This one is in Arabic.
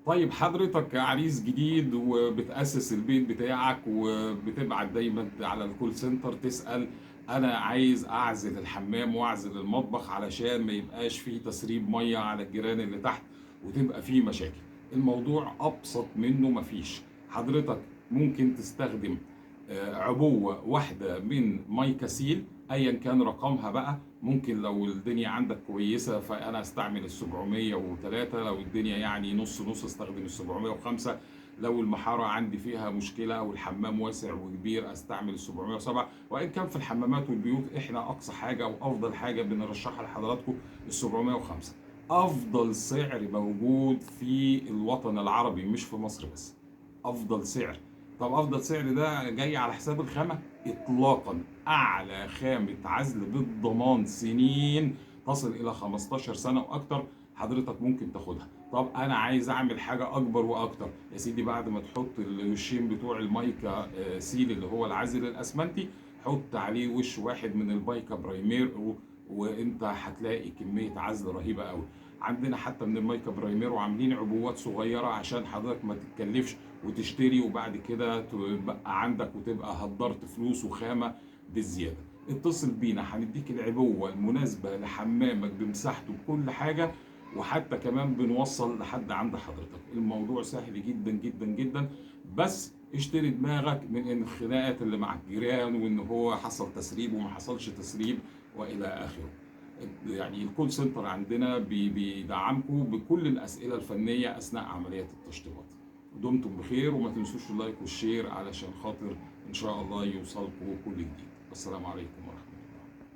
طيب حضرتك عريس جديد وبتأسس البيت بتاعك وبتبعت دايما على الكول سنتر تسأل: أنا عايز أعزل الحمام وأعزل المطبخ علشان ما يبقاش فيه تسريب مية على الجيران اللي تحت وتبقى فيه مشاكل. الموضوع أبسط منه مفيش. حضرتك ممكن تستخدم عبوة واحدة من مايكاسيل ايا كان رقمها بقى. ممكن لو الدنيا عندك كويسه فانا استعمل ال 703، لو الدنيا يعني نص نص استخدم ال 705، لو المحاره عندي فيها مشكله او الحمام واسع وكبير استعمل ال 707. وان كان في الحمامات والبيوت احنا اقصى حاجه او افضل حاجه بنرشحها لحضراتكم ال 705. افضل سعر موجود في الوطن العربي مش في مصر بس، افضل سعر. طب افضل سعر ده جاي على حساب الخامه؟ اطلاقا. اعلى خامه عزل بالضمان سنين تصل الى 15 سنه واكتر حضرتك ممكن تاخدها. طب انا عايز اعمل حاجه اكبر واكتر يا سيدي، بعد ما تحط الوشين بتوع المايكا سيل اللي هو العازل الاسمنتي، حط عليه وش واحد من البايكا برايمير وانت هتلاقي كميه عزل رهيبه قوي. عندنا حتى من المايكا برايمير وعاملين عبوات صغيره عشان حضرتك ما تتكلفش وتشتري وبعد كده تبقى عندك وتبقى هدرت فلوس وخامه بالزياده. اتصل بينا هنديك العبوه المناسبه لحمامك بمساحته بكل حاجه، وحتى كمان بنوصل لحد عند حضرتك. الموضوع سهل جدا جدا جدا، بس اشتري دماغك من ان الخناقات اللي مع الجيران وان هو حصل تسريب وما حصلش تسريب والى اخره. يعني الكول سنتر عندنا بيدعمكم بكل الاسئله الفنيه اثناء عمليات التشطيبات. دمتم بخير وما تنسوش اللايك والشير علشان خاطر ان شاء الله يوصلكم كل جديد. السلام عليكم ورحمة الله.